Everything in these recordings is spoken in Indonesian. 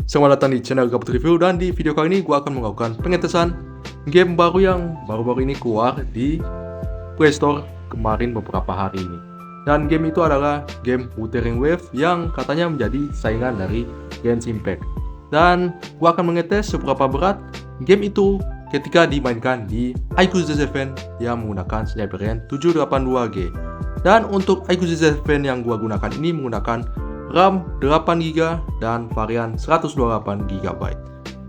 Selamat datang di channel Gabut Review, dan di video kali ini gue akan melakukan pengetesan game baru yang baru-baru ini keluar di Play Store kemarin beberapa hari ini. Dan game itu adalah game Wuthering Waves yang katanya menjadi saingan dari Genshin Impact. Dan gue akan mengetes seberapa berat game itu ketika dimainkan di iQOO Z7 yang menggunakan Snapdragon 782G. Dan untuk iQOO Z7 yang gue gunakan ini menggunakan RAM 8GB dan varian 128GB.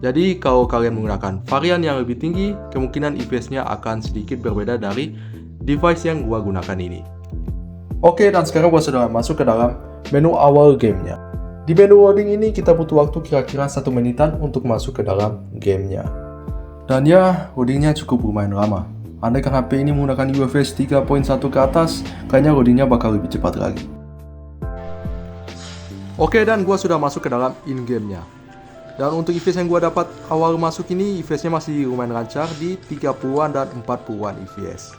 Jadi kalau kalian menggunakan varian yang lebih tinggi, kemungkinan FPS-nya akan sedikit berbeda dari device yang gua gunakan ini. Oke, dan sekarang gua sudah masuk ke dalam menu awal gamenya. Di menu loading ini kita butuh waktu kira-kira 1 menitan untuk masuk ke dalam gamenya. Dan ya, loadingnya cukup lumayan lama. Andaikan HP ini menggunakan UFS 3.1 ke atas, kayaknya loadingnya bakal lebih cepat lagi. Oke, dan gue sudah masuk ke dalam in-game-nya. Dan untuk FPS yang gue dapat awal masuk ini, FPS-nya masih lumayan lancar di 30-an dan 40-an FPS.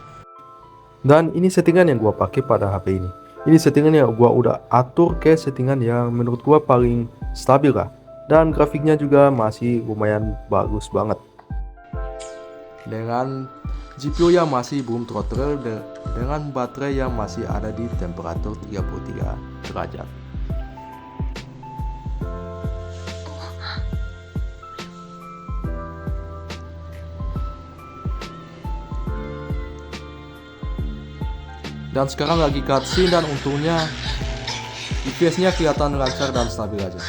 Dan ini settingan yang gue pakai pada HP ini. Ini settingan yang gue udah atur ke settingan yang menurut gue paling stabil lah. Dan grafiknya juga masih lumayan bagus banget. Dengan GPU yang masih belum throttle, dengan baterai yang masih ada di temperatur 33 derajat. Dan sekarang lagi cutscene, dan untungnya FPS-nya kelihatan lancar dan stabil aja.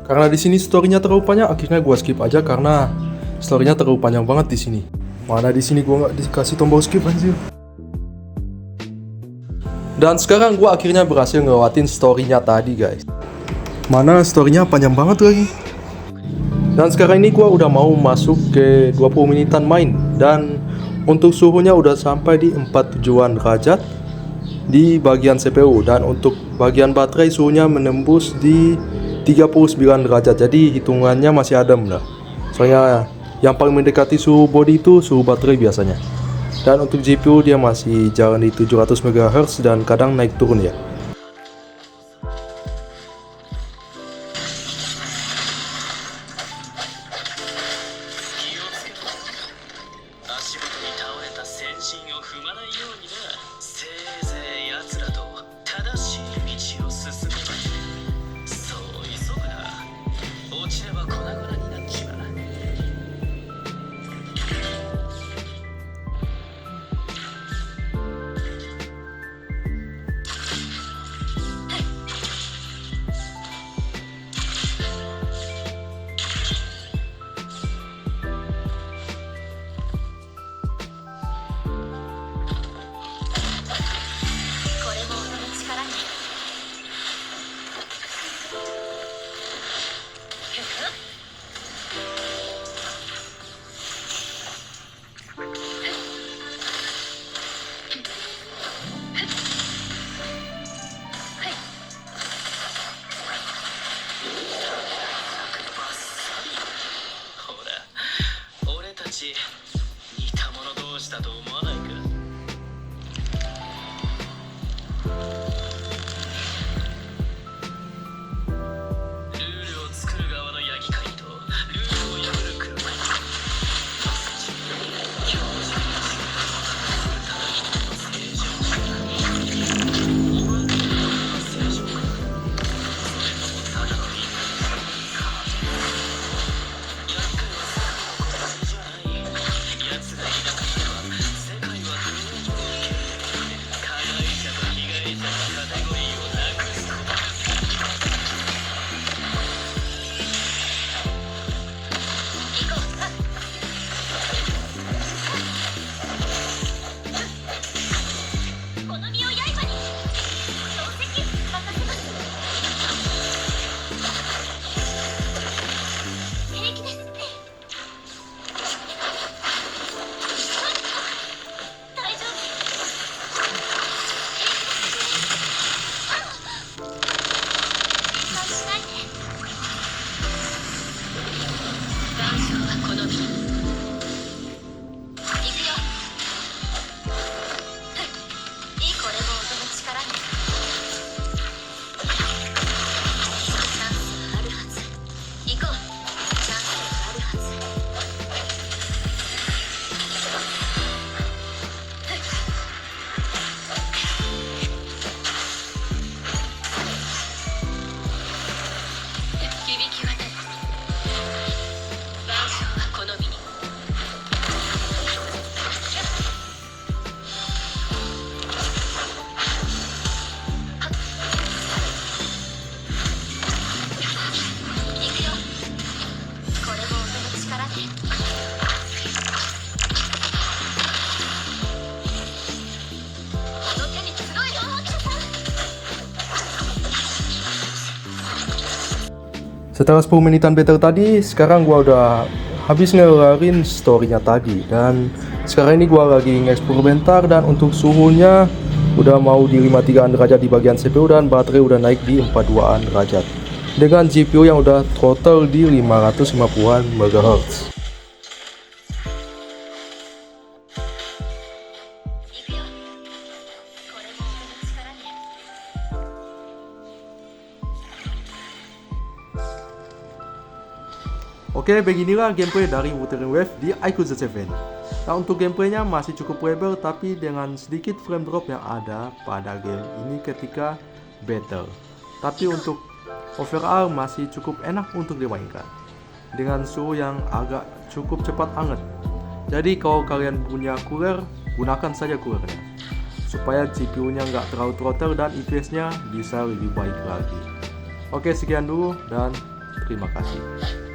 Karena di sini story-nya terlalu panjang, akhirnya gua skip aja karena story-nya terlalu panjang banget di sini. Mana di sini gua nggak dikasih tombol skip anjir. Dan sekarang gua akhirnya berhasil ngelewatin story-nya tadi, guys. Mana story-nya panjang banget lagi. Dan sekarang ini gua udah mau masuk ke 20 menitan main, dan untuk suhunya udah sampai di 47-an derajat di bagian CPU, dan untuk bagian baterai suhunya menembus di 39 derajat. Jadi hitungannya masih adem lah. Soalnya yang paling mendekati suhu body itu suhu baterai biasanya. Dan untuk GPU dia masih jalan di 700 MHz dan kadang naik turun ya. Setelah 10 menitan battle tadi, sekarang gua udah habis ngelarin storynya tadi. Dan sekarang ini gua lagi nge-explore bentar, dan untuk suhunya udah mau di 53an derajat di bagian CPU, dan baterai udah naik di 42an derajat dengan GPU yang udah throttle di 550an MHz. Oke, beginilah gameplay dari Wuthering Waves di iQOO Z7. Nah, untuk gameplaynya masih cukup lebar, tapi dengan sedikit frame drop yang ada pada game ini ketika battle. Tapi untuk overall masih cukup enak untuk dimainkan dengan suhu yang agak cukup cepat hangat. Jadi kalau kalian punya cooler, gunakan saja coolernya supaya GPU-nya nggak terlalu throttle dan FPS-nya bisa lebih baik lagi. Oke, sekian dulu dan terima kasih.